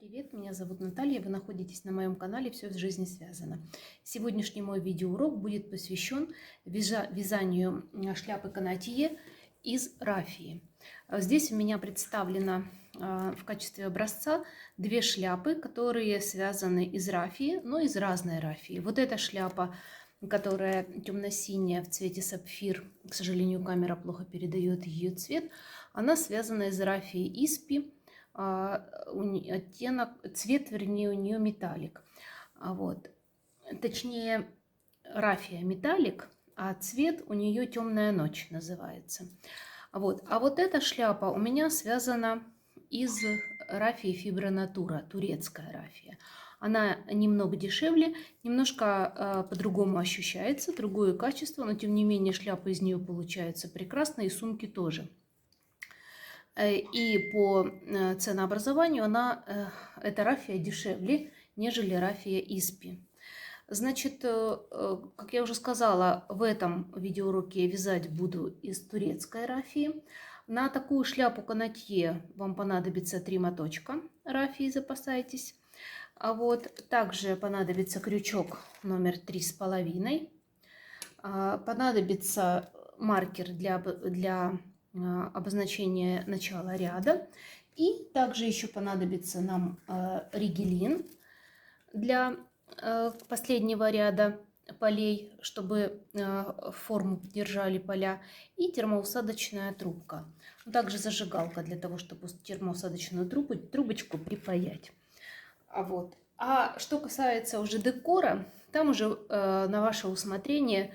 Привет, меня зовут Наталья, вы находитесь на моем канале «Все в жизни связано». Сегодняшний мой видеоурок будет посвящен вязанию шляпы канатье из рафии. Здесь у меня представлено в качестве образца две шляпы, которые связаны из рафии, но из разной рафии. Вот эта шляпа, которая темно-синяя в цвете сапфир, к сожалению, камера плохо передает ее цвет, она связана из рафии Испи. Оттенок, цвет, вернее, у нее металлик. Вот. Точнее, рафия металлик, а цвет у нее темная ночь называется. Вот. А вот эта шляпа у меня связана из рафии Фибра Натура, турецкая рафия. Она немного дешевле, немножко по-другому ощущается, другое качество, но тем не менее шляпа из нее получается прекрасная, и сумки тоже. И по ценообразованию эта рафия дешевле, нежели рафия Испи. Значит, как я уже сказала, в этом видеоуроке я вязать буду из турецкой рафии. На такую шляпу канатье вам понадобится 3 моточка рафии, запасайтесь. А вот также понадобится крючок номер 3,5. Понадобится маркер для обозначения начала ряда. И также еще понадобится нам ригелин для последнего ряда полей, чтобы форму держали поля, и термоусадочная трубка. Также зажигалка для того, чтобы термоусадочную трубочку припаять. А что касается уже декора, там уже на ваше усмотрение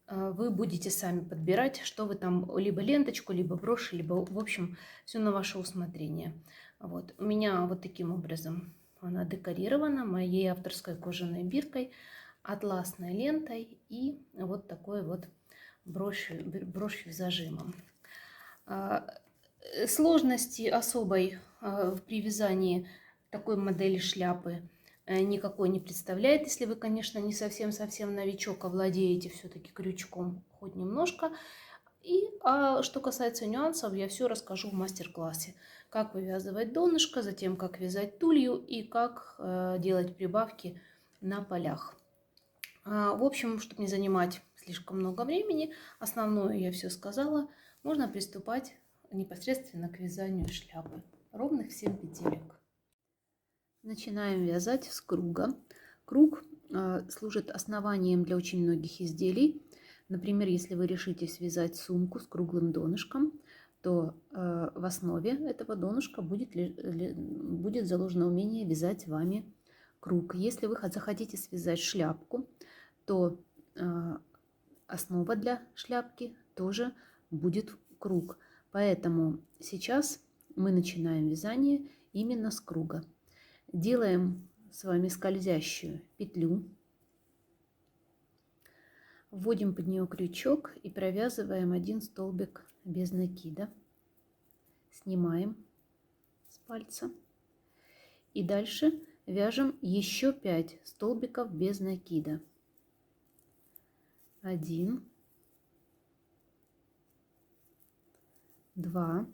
вы будете сами подбирать, что вы там, либо ленточку, либо брошь, либо, в общем, все на ваше усмотрение. Вот. У меня вот таким образом она декорирована моей авторской кожаной биркой, атласной лентой и вот такой вот брошью с зажимом. Сложности особой при вязании такой модели шляпы никакой не представляет, если вы, конечно, не совсем новичок, а владеете все-таки крючком хоть немножко. А что касается нюансов, я все расскажу в мастер-классе. Как вывязывать донышко, затем как вязать тулью и как делать прибавки на полях. В общем, чтобы не занимать слишком много времени, основное я все сказала, можно приступать непосредственно к вязанию шляпы. Ровных 7 петелек. Начинаем вязать с круга. Круг служит основанием для очень многих изделий. Например, если вы решите связать сумку с круглым донышком, то в основе этого донышка будет заложено умение вязать вами круг. Если вы захотите связать шляпку, то основа для шляпки тоже будет круг. Поэтому сейчас мы начинаем вязание именно с круга. Делаем с вами скользящую петлю, вводим под нее крючок и провязываем один столбик без накида. Снимаем с пальца и дальше вяжем еще 5 столбиков без накида. 1, 2,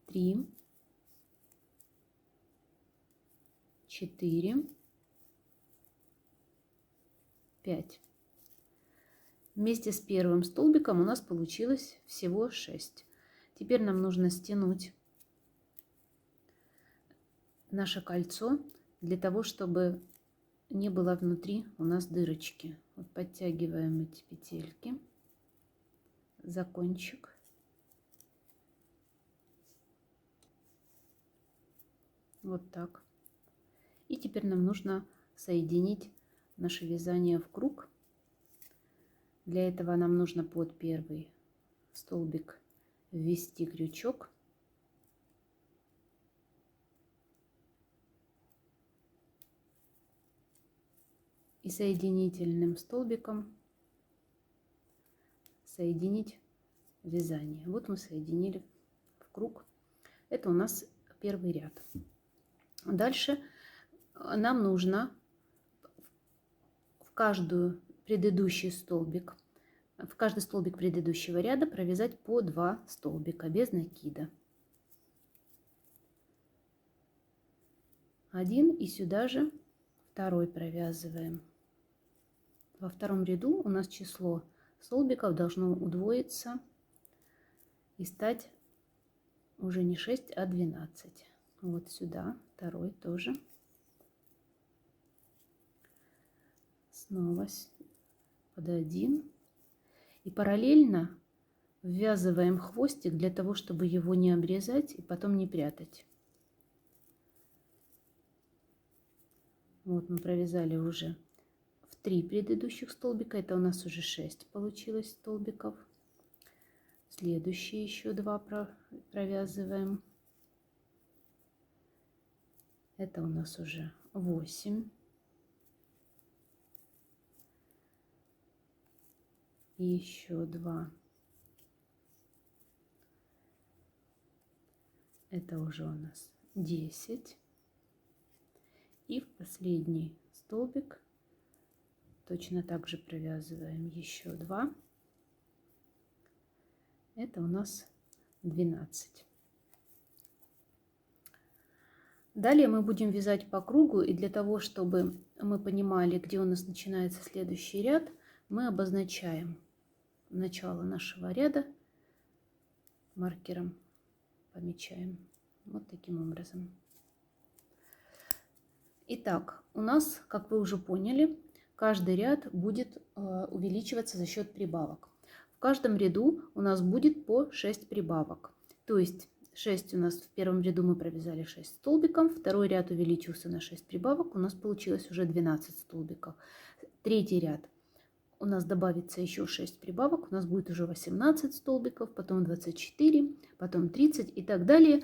3, 4, 5. Вместе с первым столбиком у нас получилось всего 6. Теперь нам нужно стянуть наше кольцо для того, чтобы не было внутри у нас дырочки. Вот подтягиваем эти петельки за кончик. Вот так. И теперь нам нужно соединить наше вязание в круг. Для этого нам нужно под первый столбик ввести крючок. И соединительным столбиком соединить вязание. Вот мы соединили в круг. Это у нас первый ряд. Дальше нам нужно в каждый столбик предыдущего ряда провязать по 2 столбика без накида. 1 и сюда же второй провязываем. Во втором ряду у нас число столбиков должно удвоиться и стать уже не 6, а 12. Вот сюда второй тоже. Снова под 1. И параллельно ввязываем хвостик для того, чтобы его не обрезать и потом не прятать. Вот мы провязали уже в 3 предыдущих столбика. Это у нас уже 6 получилось столбиков. Следующие еще 2 провязываем. Это у нас уже 8. И еще 2. Это уже у нас 10. И в последний столбик точно так же провязываем еще 2. Это у нас 12. Далее мы будем вязать по кругу, и для того, чтобы мы понимали, где у нас начинается следующий ряд, мы обозначаем начало нашего ряда маркером, помечаем вот таким образом. Итак, у нас, как вы уже поняли, каждый ряд будет увеличиваться за счет прибавок. В каждом ряду у нас будет по 6 прибавок. То есть 6 у нас в первом ряду мы провязали 6 столбиков, второй ряд увеличился на 6 прибавок, у нас получилось уже 12 столбиков. Третий ряд у нас добавится еще 6 прибавок, у нас будет уже 18 столбиков, потом 24, потом 30 и так далее.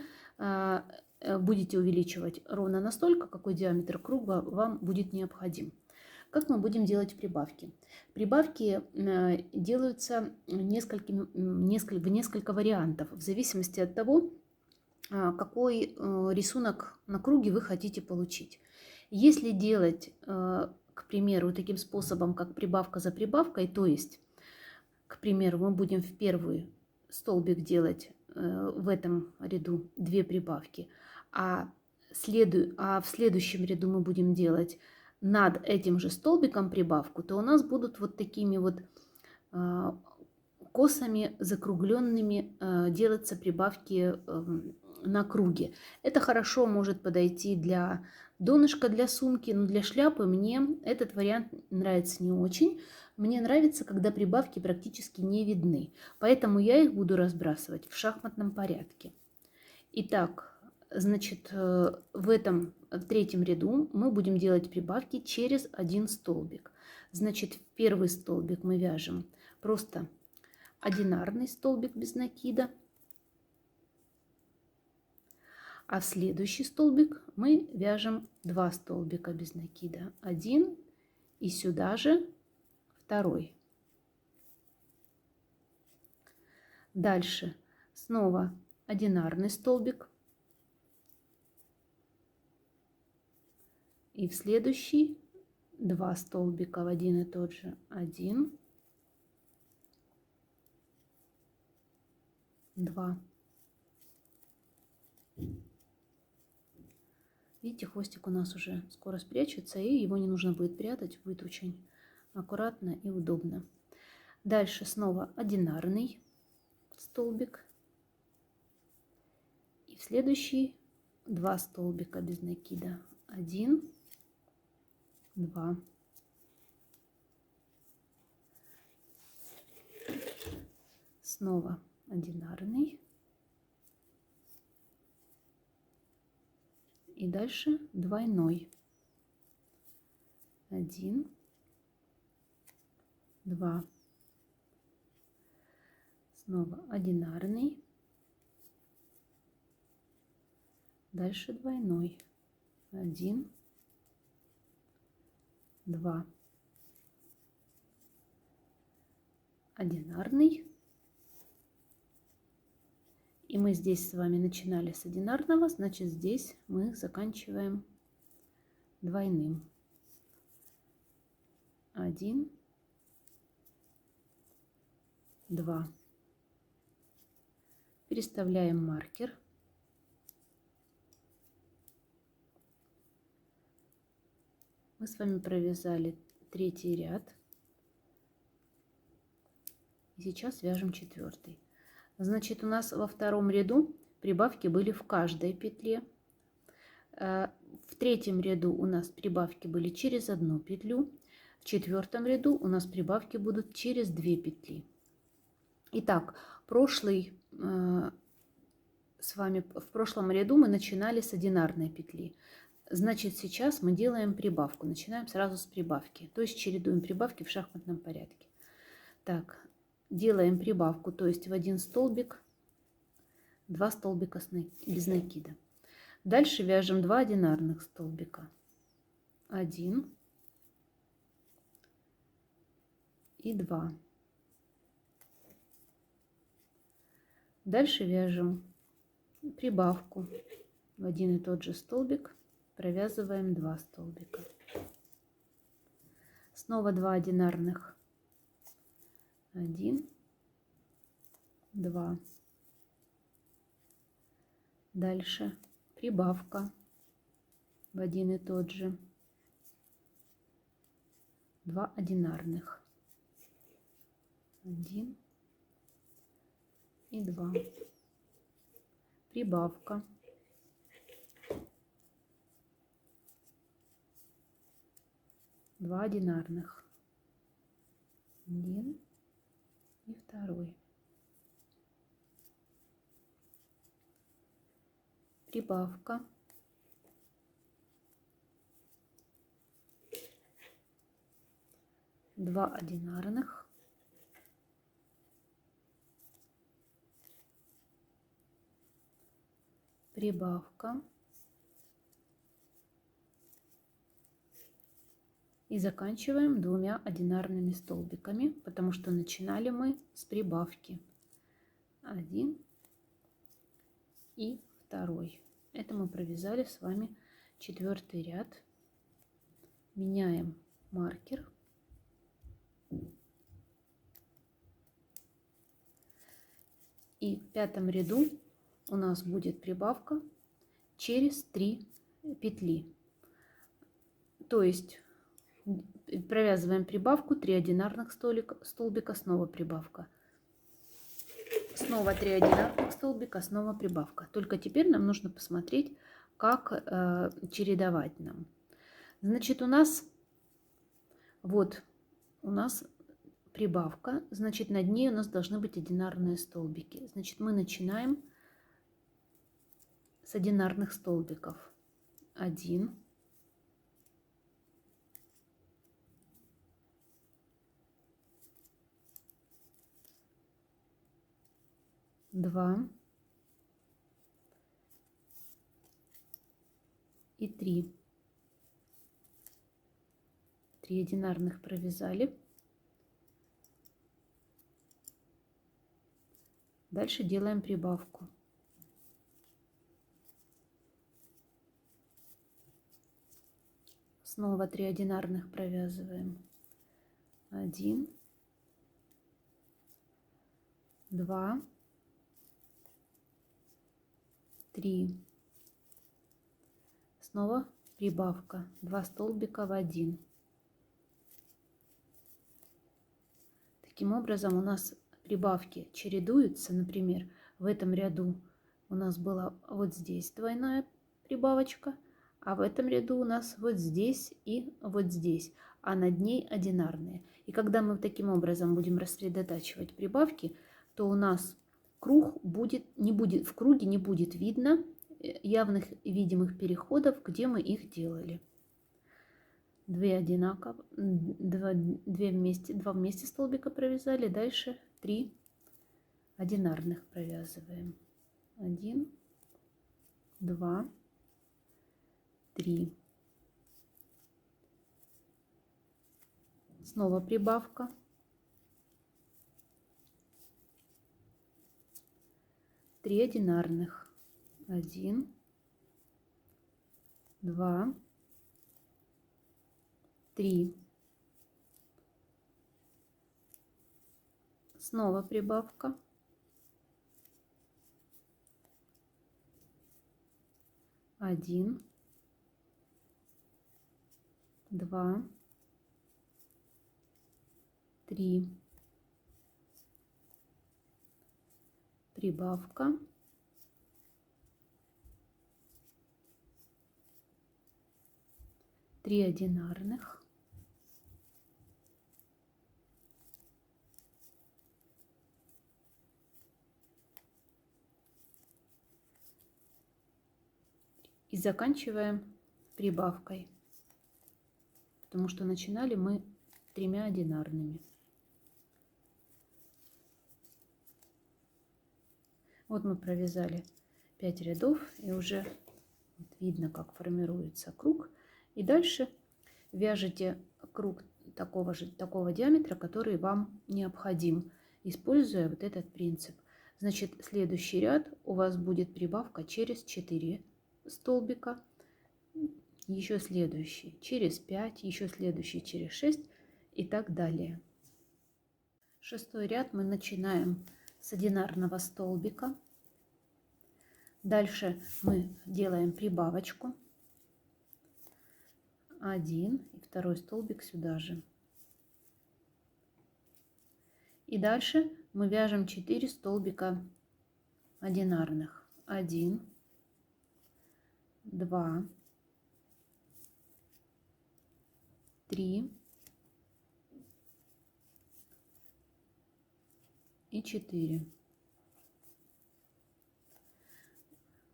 Будете увеличивать ровно настолько, какой диаметр круга вам будет необходим. Как мы будем делать прибавки? Прибавки делаются в несколько вариантов, в зависимости от того, какой рисунок на круге вы хотите получить. Если делать, к примеру, таким способом, как прибавка за прибавкой, то есть, к примеру, мы будем в первый столбик делать в этом ряду 2 прибавки, а в следующем ряду мы будем делать над этим же столбиком прибавку, то у нас будут вот такими вот косами закругленными делаться прибавки на круге. Это хорошо может подойти для донышка для сумки, но для шляпы мне этот вариант нравится не очень. Мне нравится, когда прибавки практически не видны, поэтому я их буду разбрасывать в шахматном порядке. Итак, значит, в этом третьем ряду мы будем делать прибавки через один столбик. Значит, в первый столбик мы вяжем просто одинарный столбик без накида, а в следующий столбик мы вяжем 2 столбика без накида. Один и сюда же второй. Дальше снова одинарный столбик. И в следующий 2 столбика в один и тот же. 1, 2. Видите, хвостик у нас уже скоро спрячется, и его не нужно будет прятать, будет очень аккуратно и удобно. Дальше снова одинарный столбик. И в следующий 2 столбика без накида. 1, 2. Снова одинарный. И дальше двойной. 1, 2. Снова одинарный. Дальше двойной. 1, 2. Одинарный. И мы здесь с вами начинали с одинарного, значит, здесь мы заканчиваем двойным. 1, 2. Переставляем маркер. Мы с вами провязали третий ряд. И сейчас вяжем четвертый. Значит, у нас во втором ряду прибавки были в каждой петле. В третьем ряду у нас прибавки были через одну петлю. В четвертом ряду у нас прибавки будут через 2 петли. Итак, с вами в прошлом ряду мы начинали с одинарной петли. Значит, сейчас мы делаем прибавку. Начинаем сразу с прибавки. То есть чередуем прибавки в шахматном порядке. Так, делаем прибавку, то есть в один столбик 2 столбика без накида. Дальше вяжем 2 одинарных столбика. 1 и 2. Дальше вяжем прибавку в один и тот же столбик, провязываем 2 столбика. Снова 2 одинарных. 1, 2. Дальше прибавка в один и тот же. 2 одинарных. 1 и 2. Прибавка. Два одинарных. 1 и 2. Прибавка. Два одинарных. Прибавка. И заканчиваем 2 одинарными столбиками, потому что начинали мы с прибавки. 1 и 2. Это мы провязали с вами четвертый ряд. Меняем маркер. И в пятом ряду у нас будет прибавка через 3 петли. То есть провязываем прибавку, 3 одинарных столбика, снова прибавка. Снова 3 одинарных столбика, снова прибавка. Только теперь нам нужно посмотреть, как чередовать нам. Значит, у нас прибавка, значит, над ней у нас должны быть одинарные столбики. Значит, мы начинаем с одинарных столбиков. 1, 2 и 3. 3 одинарных провязали. Дальше делаем прибавку. Снова 3 одинарных провязываем. 1, 2, 3. Снова прибавка. 2 столбика в 1. Таким образом, у нас прибавки чередуются. Например, в этом ряду у нас была вот здесь двойная прибавочка, а в этом ряду у нас вот здесь и вот здесь, а над ней одинарные. И когда мы таким образом будем рассредотачивать прибавки, то у нас в круге не будет видно явных видимых переходов, где мы их делали. 2 вместе столбика провязали, дальше 3 одинарных провязываем. 1, 2, 3. Снова прибавка. 3 одинарных. 1, 2, 3. Снова прибавка. 1, 2, 3, прибавка, 3 одинарных, и заканчиваем прибавкой, потому что начинали мы 3 одинарными. Вот мы провязали 5 рядов, и уже видно, как формируется круг. И дальше вяжете круг такого диаметра, который вам необходим, используя вот этот принцип. Значит, следующий ряд у вас будет прибавка через 4 столбика, еще следующий через 5, еще следующий через 6 и так далее. Шестой ряд мы начинаем с одинарного столбика. Дальше мы делаем прибавочку. 1 и второй столбик сюда же. И дальше мы вяжем 4 столбика одинарных. 1, 2, 3 и 4.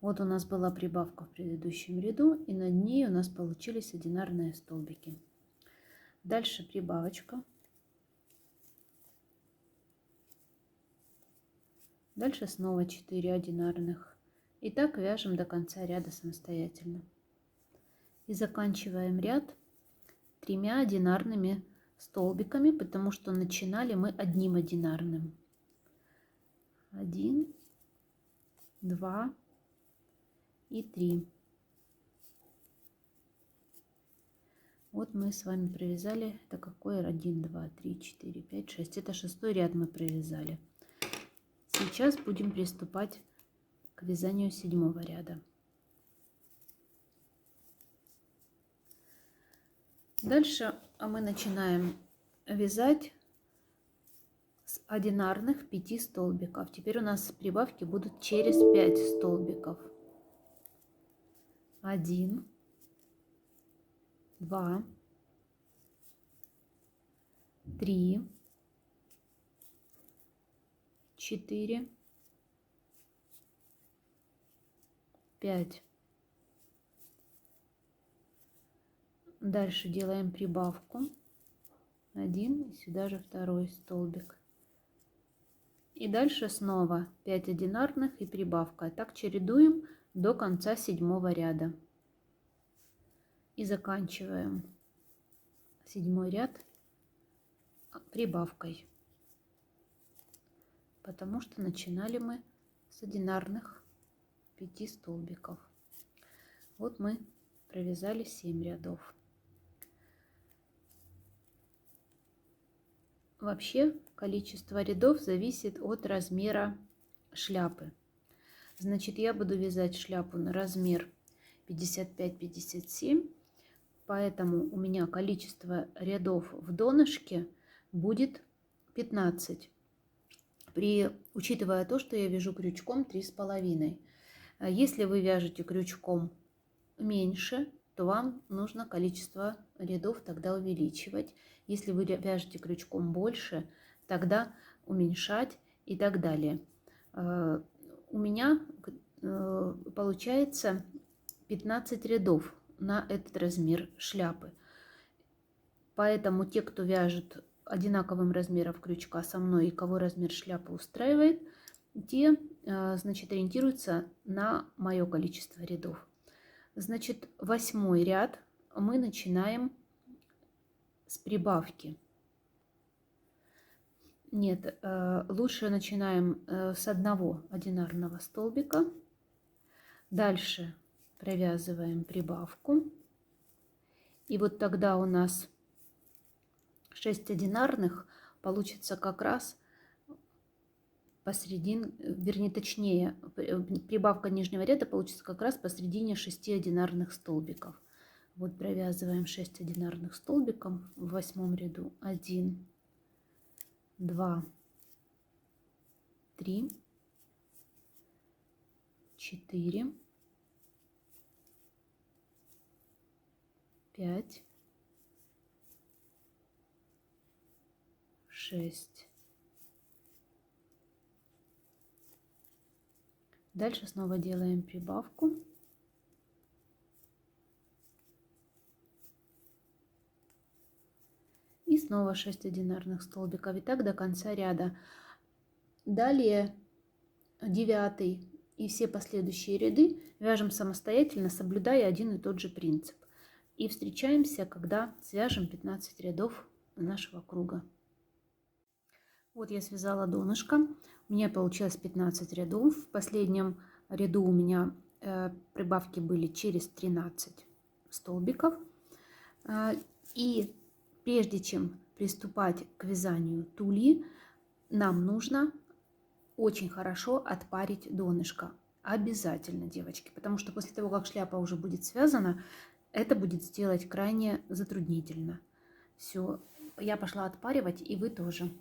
Вот у нас была прибавка в предыдущем ряду, и над ней у нас получились одинарные столбики. Дальше прибавочка. Дальше снова 4 одинарных. И так вяжем до конца ряда самостоятельно. И заканчиваем ряд 3 одинарными столбиками, потому что начинали мы одним одинарным. 1, 2 и 3. Вот мы с вами провязали, это какой? 1, 2, 3, 4, 5, 6. Это шестой ряд мы провязали. Сейчас будем приступать к вязанию седьмого ряда. Дальше мы начинаем вязать с одинарных 5 столбиков. Теперь у нас прибавки будут через 5 столбиков. 1, 2, 3, 4, 5. Дальше делаем прибавку. 1 и сюда же второй столбик. И дальше снова 5 одинарных и прибавка. Так чередуем до конца седьмого ряда. И заканчиваем седьмой ряд прибавкой, потому что начинали мы с одинарных 5 столбиков. Вот мы провязали 7 рядов. Вообще количество рядов зависит от размера шляпы. Значит, я буду вязать шляпу на размер 55-57, поэтому у меня количество рядов в донышке будет 15, учитывая то, что я вяжу крючком 3,5. Если вы вяжете крючком меньше, то вам нужно количество рядов тогда увеличивать. Если вы вяжете крючком больше, тогда уменьшать и так далее. У меня получается 15 рядов на этот размер шляпы. Поэтому те, кто вяжет одинаковым размером крючка со мной и кого размер шляпы устраивает, те, значит, ориентируются на мое количество рядов. Значит, 8 ряд мы начинаем с прибавки. Нет, лучше начинаем с одного одинарного столбика. Дальше провязываем прибавку. И вот тогда у нас 6 одинарных получится как раз посередине, вернее, точнее, прибавка нижнего ряда получится как раз посередине 6 одинарных столбиков. Вот провязываем 6 одинарных столбиков в 8 ряду. 1, 2, 3, 4, 5, 6. Дальше снова делаем прибавку. И снова 6 одинарных столбиков. И так до конца ряда. Далее 9 и все последующие ряды вяжем самостоятельно, соблюдая один и тот же принцип. И встречаемся, когда свяжем 15 рядов нашего круга. Вот я связала донышко. У меня получилось 15 рядов. В последнем ряду у меня прибавки были через 13 столбиков. И прежде чем приступать к вязанию тульи, нам нужно очень хорошо отпарить донышко. Обязательно, девочки, потому что после того, как шляпа уже будет связана, это будет сделать крайне затруднительно. Все, я пошла отпаривать, и вы тоже.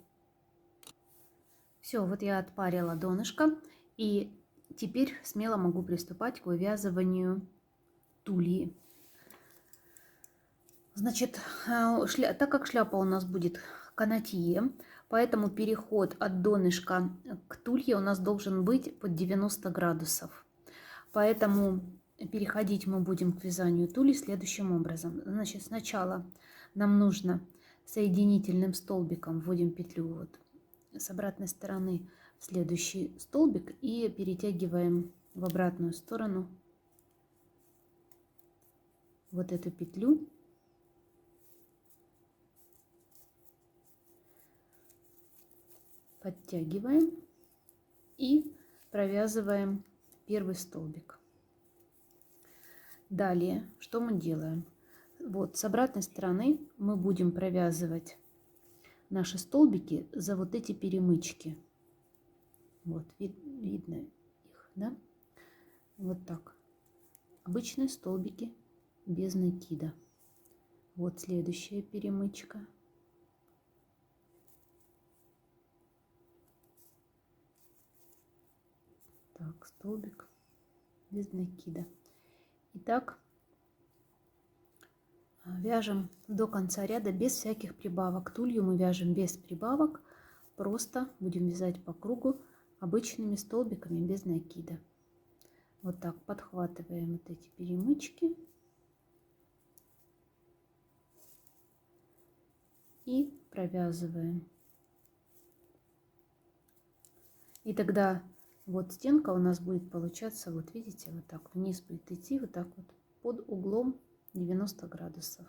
Все, вот я отпарила донышко, и теперь смело могу приступать к вывязыванию тульи. Значит, так как шляпа у нас будет канатье, поэтому переход от донышка к тулье у нас должен быть под 90 градусов. Поэтому переходить мы будем к вязанию тульи следующим образом. Значит, сначала нам нужно соединительным столбиком вводим петлю вот с обратной стороны в следующий столбик и перетягиваем в обратную сторону вот эту петлю. Подтягиваем и провязываем первый столбик. Далее, что мы делаем? Вот с обратной стороны мы будем провязывать наши столбики за вот эти перемычки. Вот, видно их, да? Вот так. Обычные столбики без накида. Вот следующая перемычка. Так, столбик без накида. Итак, вяжем до конца ряда без всяких прибавок. Тулью мы вяжем без прибавок, просто будем вязать по кругу обычными столбиками без накида. Вот так подхватываем вот эти перемычки и провязываем. И тогда вот стенка у нас будет получаться, вот видите, вот так вниз будет идти, вот так вот под углом 90 градусов.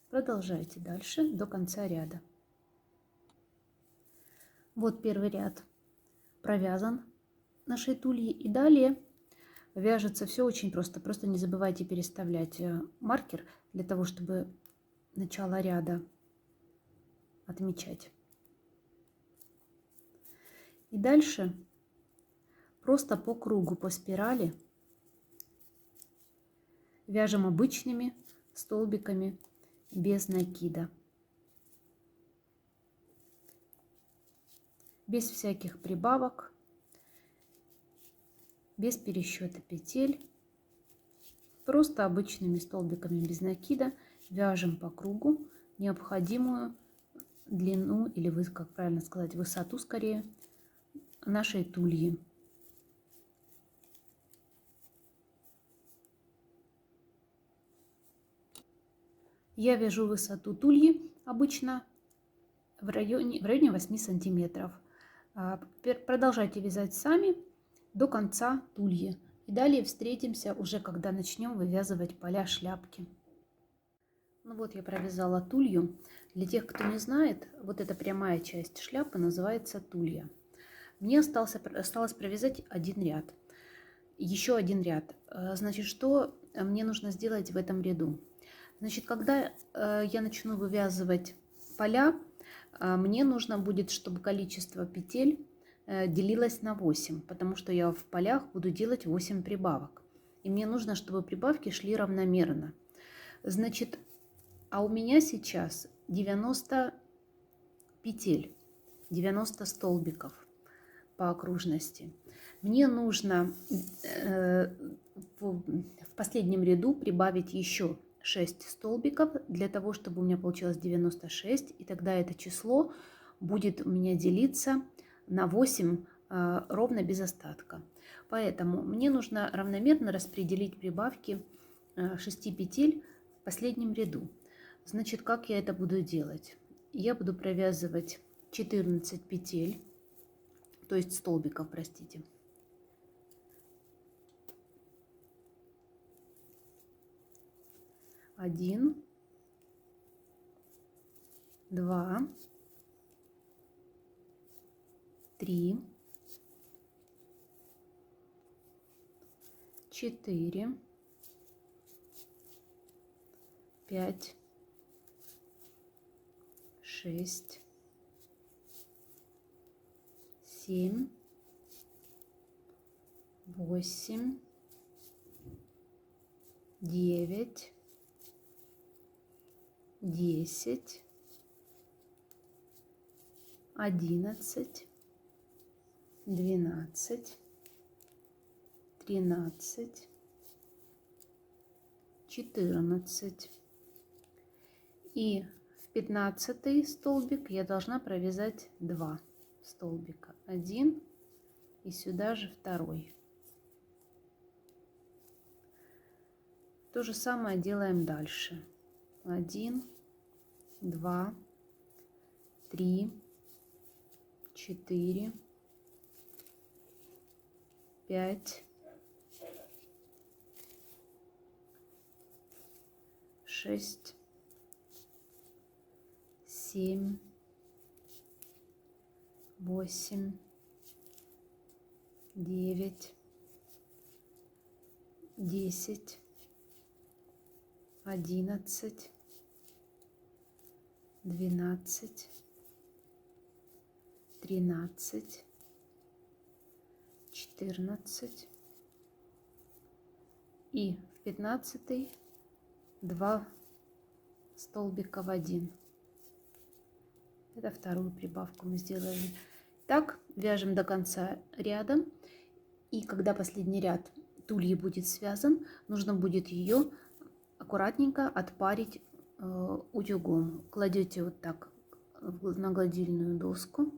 Продолжайте дальше до конца ряда. Вот первый ряд провязан нашей тульей, и далее вяжется все очень просто. Просто не забывайте переставлять маркер для того, чтобы начало ряда отмечать. И дальше просто по кругу, по спирали вяжем обычными столбиками без накида. Без всяких прибавок, без пересчета петель. Просто обычными столбиками без накида вяжем по кругу необходимую длину, или как правильно сказать, высоту скорее, нашей тульи. Я вяжу высоту тульи обычно в районе 8 сантиметров. Продолжайте вязать сами до конца тульи. И далее встретимся уже, когда начнем вывязывать поля шляпки. Ну вот я провязала тулью. Для тех, кто не знает, вот эта прямая часть шляпы называется тулья. Мне осталось провязать один ряд. Еще один ряд. Значит, что мне нужно сделать в этом ряду? Значит, когда я начну вывязывать поля, мне нужно будет, чтобы количество петель делилось на 8, потому что я в полях буду делать 8 прибавок. И мне нужно, чтобы прибавки шли равномерно. Значит, а у меня сейчас 90 петель, 90 столбиков по окружности. Мне нужно в последнем ряду прибавить еще 6 столбиков для того, чтобы у меня получилось 96. И тогда это число будет у меня делиться на 8 ровно без остатка. Поэтому мне нужно равномерно распределить прибавки 6 петель в последнем ряду. Значит, как я это буду делать? Я буду провязывать 14 петель, то есть столбиков, простите. Один, два, три, 4, 5, 6, 7, 8, 9, 10, 11, 12, 13, 14. И в 15-й столбик я должна провязать 2 столбика. Один и сюда же второй. То же самое делаем дальше. 1, 2, 3, 4, 5, 6, 7, 8, 9, 10, 11, 12, 13, 14 и в 15 2 столбика в 1. Это вторую прибавку мы сделали. Так вяжем до конца ряда, и когда последний ряд тульи будет связан, нужно будет ее аккуратненько отпарить утюгом. Кладете вот так на гладильную доску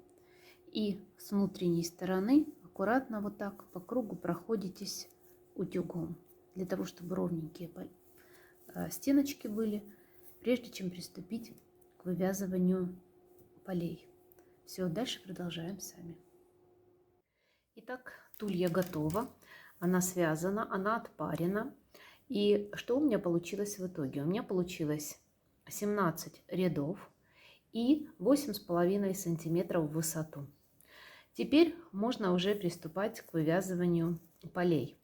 и с внутренней стороны аккуратно вот так по кругу проходитесь утюгом, для того, чтобы ровненькие стеночки были, прежде чем приступить к вывязыванию полей. Все, дальше продолжаем сами. Итак, тулья готова, она связана, она отпарена. И что у меня получилось в итоге? У меня получилось 17 рядов и 8,5 сантиметров в высоту. Теперь можно уже приступать к вывязыванию полей.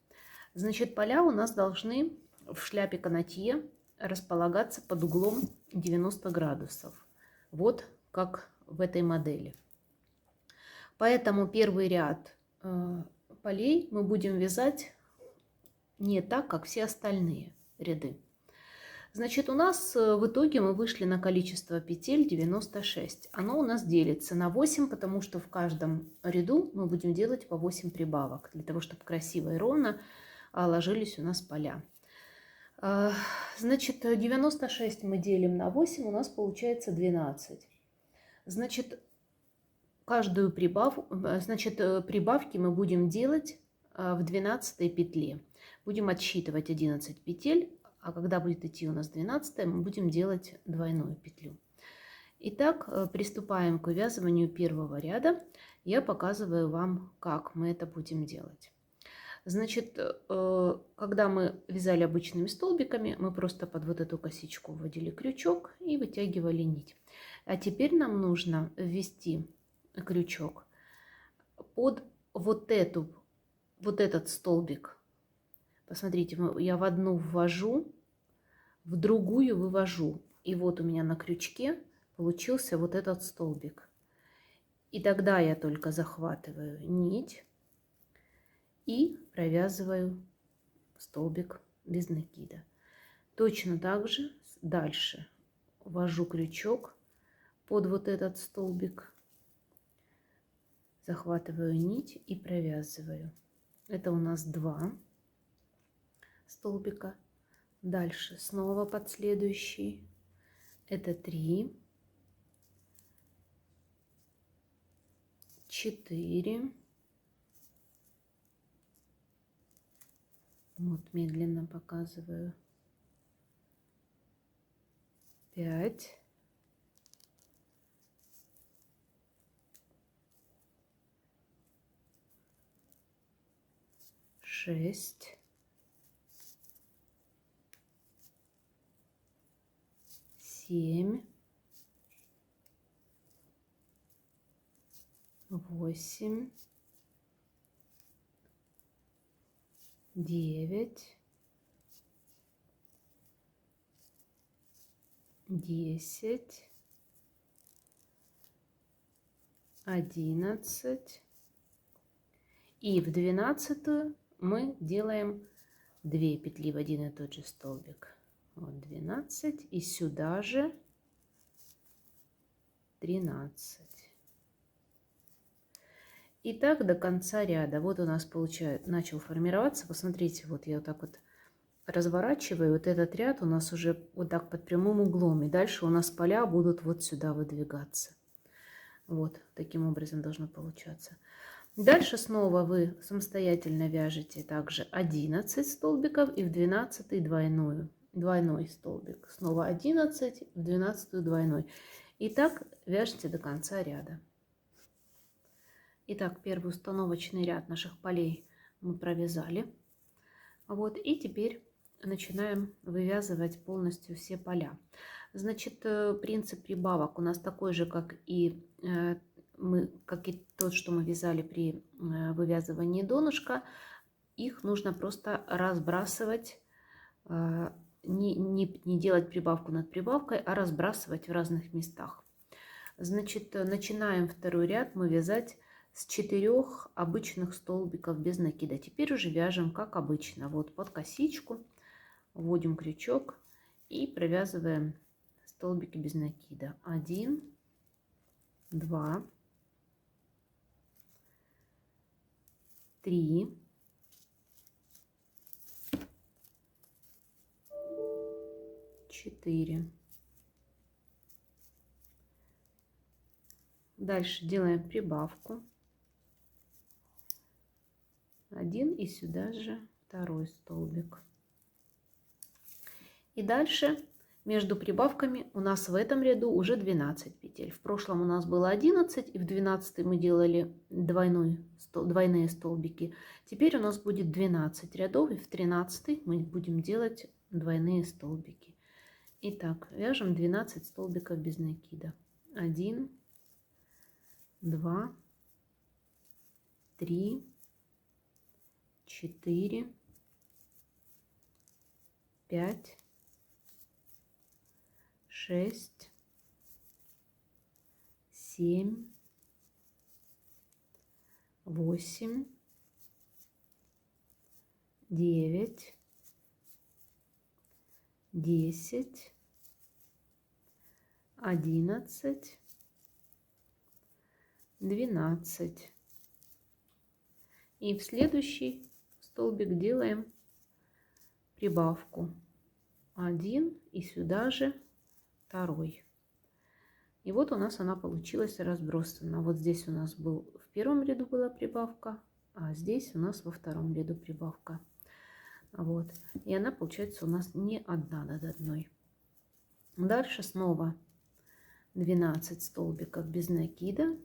Значит, поля у нас должны в шляпе канатье располагаться под углом 90 градусов. Вот как в этой модели. Поэтому первый ряд полей мы будем вязать не так, как все остальные ряды. Значит, у нас в итоге мы вышли на количество петель 96. Оно у нас делится на 8, потому что в каждом ряду мы будем делать по 8 прибавок, для того, чтобы красиво и ровно ложились у нас поля. Значит, 96 мы делим на 8, у нас получается 12. Значит, каждую прибавку, прибавки мы будем делать в 12 петле. Будем отсчитывать 11 петель, а когда будет идти у нас 12, мы будем делать двойную петлю. Итак, приступаем к вывязыванию первого ряда. Я показываю вам, как мы это будем делать. Значит, когда мы вязали обычными столбиками, мы просто под вот эту косичку вводили крючок и вытягивали нить. А теперь нам нужно ввести крючок под вот этот столбик. Посмотрите, я в одну ввожу, в другую вывожу. И вот у меня на крючке получился вот этот столбик. И тогда я только захватываю нить и провязываю столбик без накида. Точно так же дальше ввожу крючок под вот этот столбик, захватываю нить и провязываю. Это у нас 2 столбика. Дальше снова под следующий. Это 3, 4. Вот медленно показываю. 5. 6. 7. 8. 9. 10. 11. И в 12 мы делаем 2 петли в один и тот же столбик. Вот 12. И сюда же 13. И так до конца ряда. Вот у нас получается, начал формироваться. Посмотрите, вот я вот так вот разворачиваю. Вот этот ряд у нас уже вот так под прямым углом. И дальше у нас поля будут вот сюда выдвигаться. Вот таким образом должно получаться. Дальше снова вы самостоятельно вяжете также 11 столбиков и в 12 двойной столбик. Снова 11, в 12 двойной. И так вяжете до конца ряда. Итак, первый установочный ряд наших полей мы провязали. Вот, и теперь начинаем вывязывать полностью все поля. Значит, принцип прибавок у нас такой же, как и тот, что мы вязали при вывязывании донышка. Их нужно просто разбрасывать, не делать прибавку над прибавкой, а разбрасывать в разных местах. Значит, начинаем второй ряд мы вязать с 4 обычных столбиков без накида. Теперь уже вяжем как обычно. Вот под косичку вводим крючок и провязываем столбики без накида. 1, 2, 3, 4. Дальше делаем прибавку. 1 и сюда же второй столбик. И дальше между прибавками у нас в этом ряду уже 12 петель. В прошлом у нас было 11, и в 12 мы делали двойные столбики. Теперь у нас будет 12 рядов, и в 13 мы будем делать двойные столбики. Итак, вяжем 12 столбиков без накида. 1, 2, 3, 4, 5, 6, 7, 8, 9, 10, 11, 12. И в следующий столбик делаем прибавку 1 и сюда же второй. И вот у нас она получилась разбросана. Вот здесь у нас в первом ряду была прибавка, а здесь у нас во втором ряду прибавка. Вот. И она получается у нас не одна над одной. Дальше снова 12 столбиков без накида.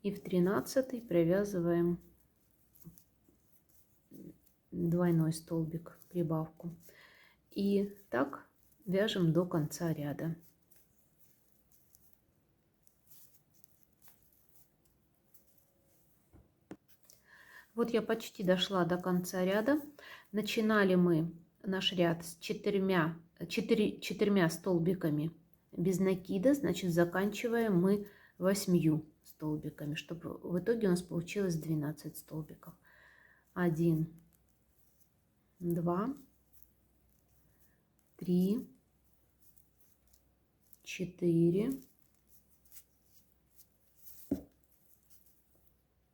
И в 13 провязываем двойной столбик, прибавку. И так вяжем до конца ряда. Вот я почти дошла до конца ряда. Начинали мы наш ряд с четырьмя столбиками без накида, значит заканчиваем мы 8 столбиками, чтобы в итоге у нас получилось 12 столбиков. 1, 2, 3, 4,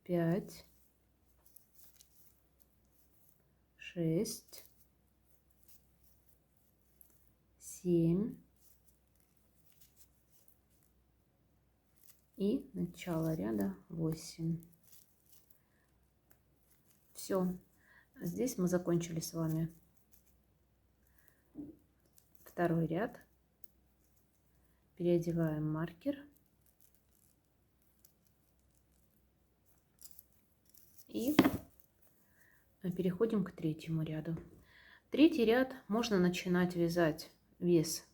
5, 6, 7 и начало ряда 8. Все. Здесь мы закончили с вами второй ряд. Переодеваем маркер. И переходим к третьему ряду. Третий ряд можно начинать вязать вес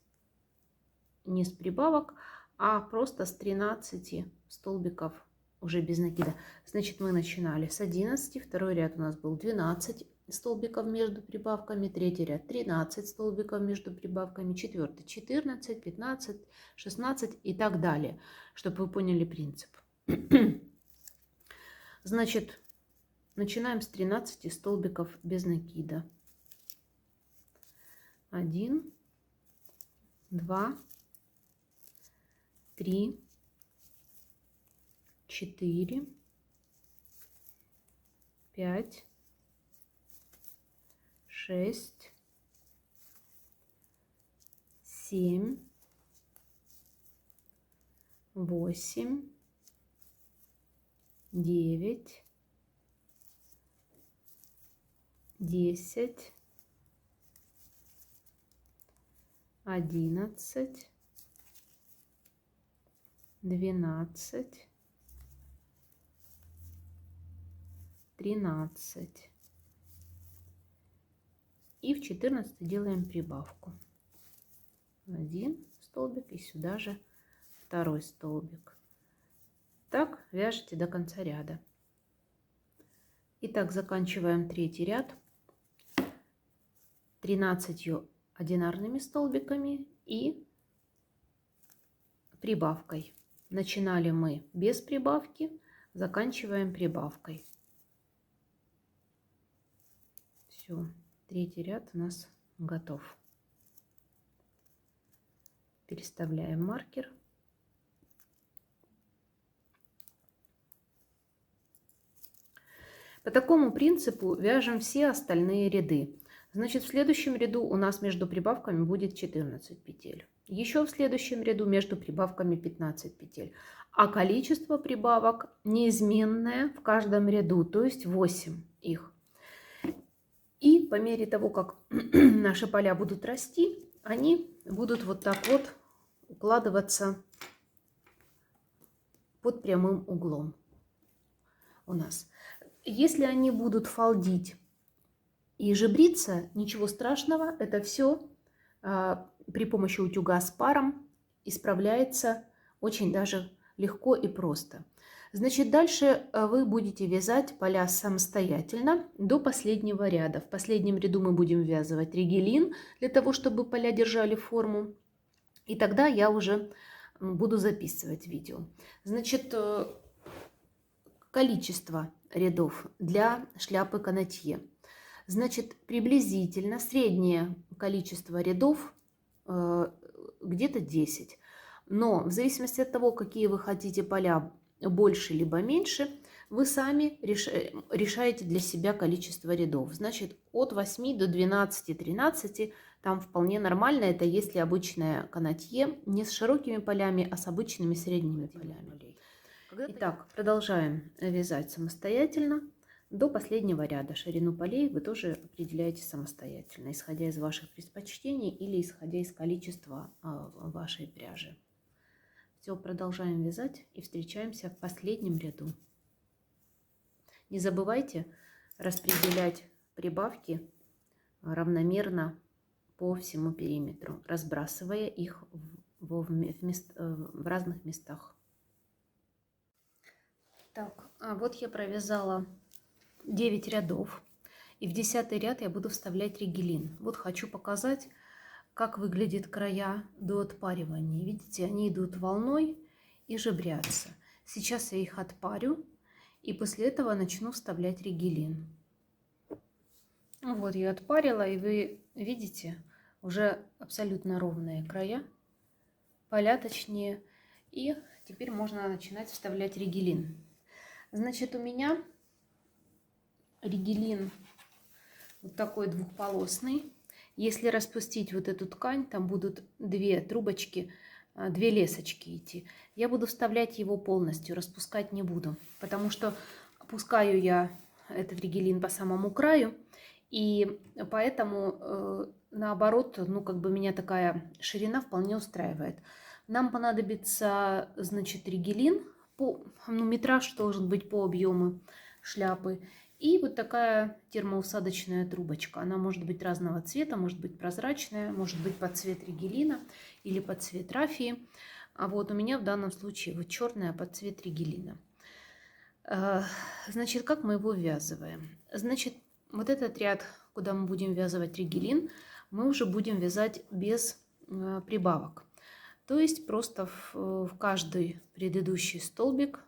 не с прибавок, а просто с 13 столбиков уже без накида. Значит, мы начинали с 11, второй ряд у нас был 12 столбиков между прибавками, третий ряд 13 столбиков между прибавками, четвертый 14, 15, 16 и так далее, чтобы вы поняли принцип. Значит, начинаем с 13 столбиков без накида. 1, 2, 3, 4, 5, 6, 7, 8, 9, 10, 11, 12, 13. И в 14 делаем прибавку. 1 столбик и сюда же второй столбик. Так вяжете до конца ряда. Итак, заканчиваем третий ряд 13 одинарными столбиками и прибавкой. Начинали мы без прибавки, заканчиваем прибавкой. Все, третий ряд у нас готов. Переставляем маркер. По такому принципу вяжем все остальные ряды. Значит, в следующем ряду у нас между прибавками будет 14 петель. Еще в следующем ряду между прибавками 15 петель. А количество прибавок неизменное в каждом ряду, то есть 8 их. И по мере того, как наши поля будут расти, они будут вот так вот укладываться под прямым углом у нас. Если они будут фалдить и жебриться, ничего страшного, это все при помощи утюга с паром исправляется очень даже легко и просто. Значит, дальше вы будете вязать поля самостоятельно до последнего ряда. В последнем ряду мы будем ввязывать ригелин для того, чтобы поля держали форму. И тогда я уже буду записывать видео. Значит, количество рядов для шляпы канатье. Значит, приблизительно среднее количество рядов где-то 10. Но в зависимости от того, какие вы хотите поля, больше либо меньше, вы сами решаете для себя количество рядов. Значит, от 8 до 12-13 там вполне нормально. Это если обычное канатье не с широкими полями, а с обычными средними полями. Итак, продолжаем вязать самостоятельно до последнего ряда. Ширину полей вы тоже определяете самостоятельно, исходя из ваших предпочтений или исходя из количества вашей пряжи. Все, продолжаем вязать и встречаемся в последнем ряду. Не забывайте распределять прибавки равномерно по всему периметру, разбрасывая их в разных местах. Так, вот я провязала 9 рядов, и в 10-й ряд я буду вставлять ригелин. Вот хочу показать, как выглядят края до отпаривания. Видите, они идут волной и жебрятся. Сейчас я их отпарю, и после этого начну вставлять ригелин. Вот я отпарила, и вы видите, Уже абсолютно ровные края, поля точнее. И теперь можно начинать вставлять ригелин. Значит, у меня ригелин вот такой двухполосный. Если распустить вот эту ткань, там будут две трубочки, две лесочки идти. Я буду вставлять его полностью, распускать не буду, потому что опускаю я этот ригелин по самому краю, и поэтому наоборот, ну как бы меня такая ширина вполне устраивает. Нам понадобится, значит, ригелин, ну, метраж должен быть по объему шляпы. И вот такая термоусадочная трубочка. Она может быть разного цвета, может быть прозрачная, может быть под цвет ригелина или под цвет рафии. А вот у меня в данном случае вот черная под цвет ригелина. Значит, как мы его ввязываем? Значит, вот этот ряд, куда мы будем ввязывать ригелин, мы уже будем вязать без прибавок. То есть просто в каждый предыдущий столбик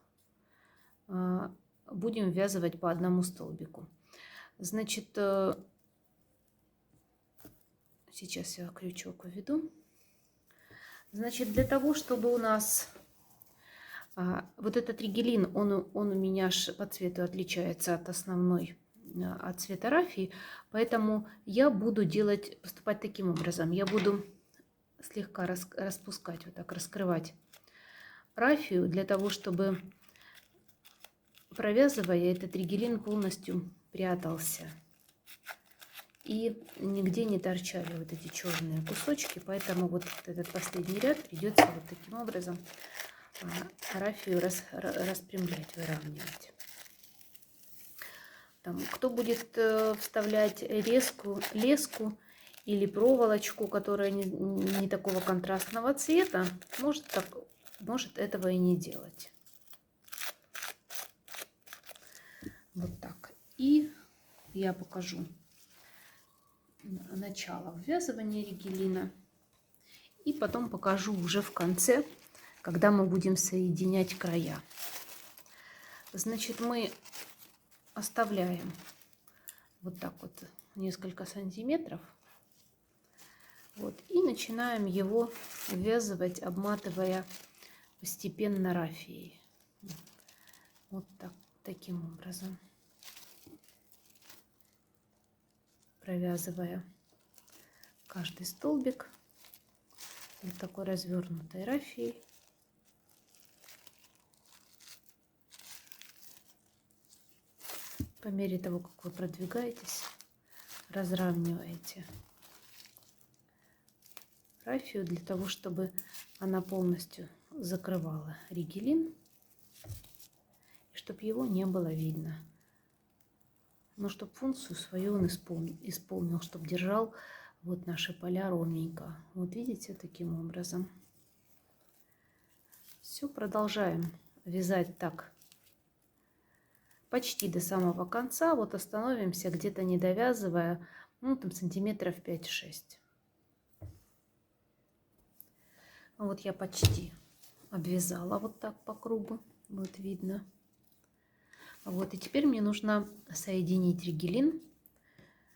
будем ввязывать по одному столбику. Значит, сейчас я крючок введу. Значит, для того, чтобы у нас вот этот ригелин, он у меня по цвету отличается от основной, от цвета рафии, поэтому я буду поступать таким образом. Я буду слегка распускать, вот так раскрывать рафию, для того, чтобы, провязывая, этот ригелин полностью прятался. И нигде не торчали вот эти черные кусочки, поэтому вот этот последний ряд придется вот таким образом рафию распрямлять, выравнивать. Там, кто будет вставлять леску или проволочку, которая не такого контрастного цвета, может этого и не делать. Вот так. И я покажу начало ввязывания ригелина. И потом покажу уже в конце, когда мы будем соединять края. Значит, мы оставляем вот так вот несколько сантиметров. Вот, и начинаем его ввязывать, обматывая постепенно рафией. Вот так, таким образом. Провязывая каждый столбик вот такой развернутой рафией. По мере того, как вы продвигаетесь, разравниваете рафию для того, чтобы она полностью закрывала ригелин и чтобы его не было видно. Но чтобы функцию свою он исполнил, чтобы держал вот наши поля ровненько. Вот видите, таким образом. Все, продолжаем вязать так почти до самого конца. Вот остановимся где-то, не довязывая, ну там сантиметров 5-6. Вот я почти обвязала вот так по кругу, вот видно. Вот, и теперь мне нужно соединить ригелин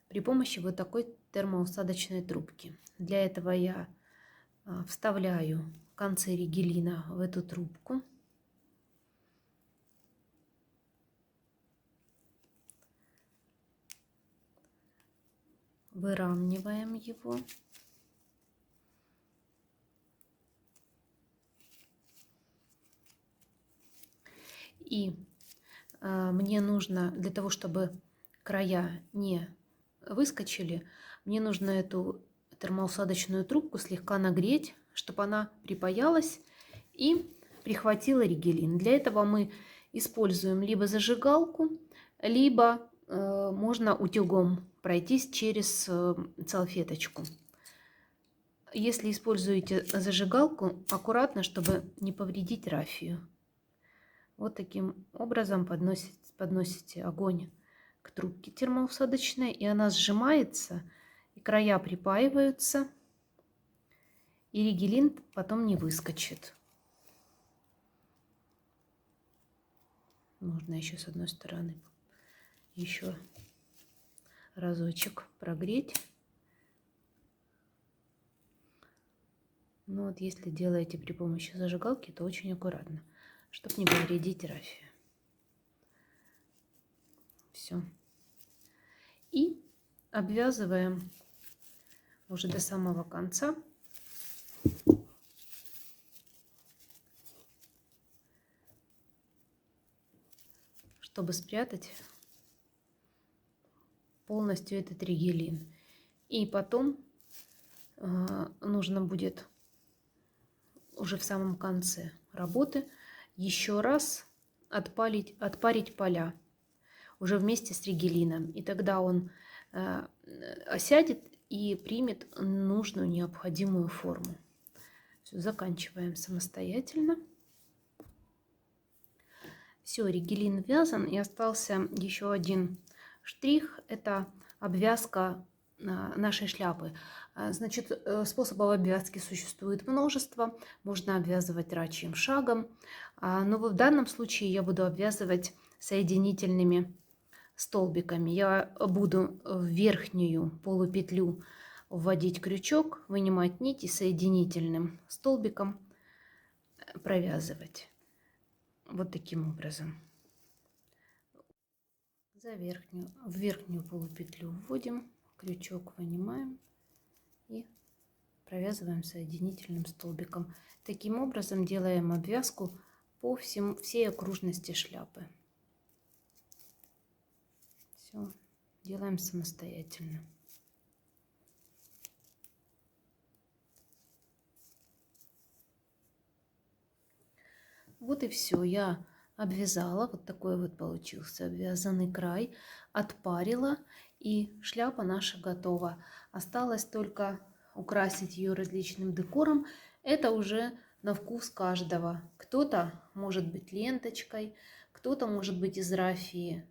при помощи вот такой термоусадочной трубки. Для этого я вставляю концы ригелина в эту трубку. Выравниваем его. И мне нужно, для того, чтобы края не выскочили, мне нужно эту термоусадочную трубку слегка нагреть, чтобы она припаялась и прихватила ригелин. Для этого мы используем либо зажигалку, либо можно утюгом пройтись через салфеточку. Если используете зажигалку, аккуратно, чтобы не повредить рафию. Вот таким образом подносите огонь к трубке термоусадочной, и она сжимается, и края припаиваются, и ригелин потом не выскочит. Можно еще с одной стороны еще разочек прогреть. Но вот если делаете при помощи зажигалки, то очень аккуратно, чтобы не повредить рафию. Все. И обвязываем уже до самого конца. Чтобы спрятать полностью этот ригелин. И потом нужно будет уже в самом конце работы еще раз отпарить поля уже вместе с ригелином. И тогда он осядет и примет нужную необходимую форму. Все, заканчиваем самостоятельно. Все, ригелин вязан, и остался еще один штрих. Это обвязка нашей шляпы. Значит, способов обвязки существует множество. Можно обвязывать рачьим шагом. Но в данном случае я буду обвязывать соединительными столбиками. Я буду в верхнюю полупетлю вводить крючок, вынимать нить и соединительным столбиком провязывать. Вот таким образом. В верхнюю полупетлю вводим, крючок вынимаем и провязываем соединительным столбиком. Таким образом делаем обвязку по всей окружности шляпы. Все, делаем самостоятельно. Вот и все. Я обвязала. Вот такой вот получился обвязанный край. Отпарила. И шляпа наша готова. Осталось только украсить ее различным декором. Это уже на вкус каждого. Кто-то может быть ленточкой, кто-то может быть из рафии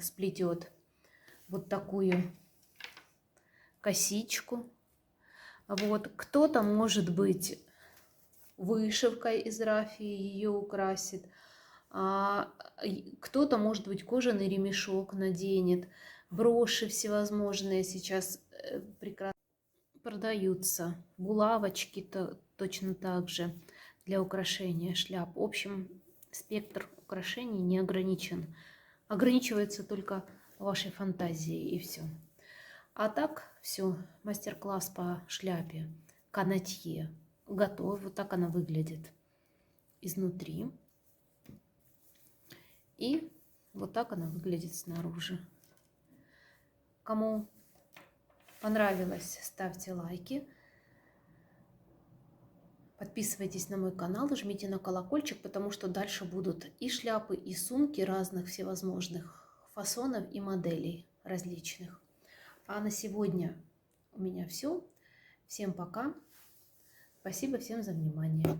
сплетет вот такую косичку. Вот. Кто-то может быть вышивкой из рафии ее украсит. Кто-то, может быть, кожаный ремешок наденет. Броши всевозможные сейчас прекрасно продаются. Булавочки-то точно так же для украшения шляп. В общем, спектр украшений не ограничен. Ограничивается только вашей фантазией, и все. А так, все, мастер-класс по шляпе канатье готов. Вот так она выглядит изнутри. И вот так она выглядит снаружи. Кому понравилось, ставьте лайки. Подписывайтесь на мой канал, жмите на колокольчик, потому что дальше будут и шляпы, и сумки разных всевозможных фасонов и моделей различных. А на сегодня у меня все. Всем пока. Спасибо всем за внимание.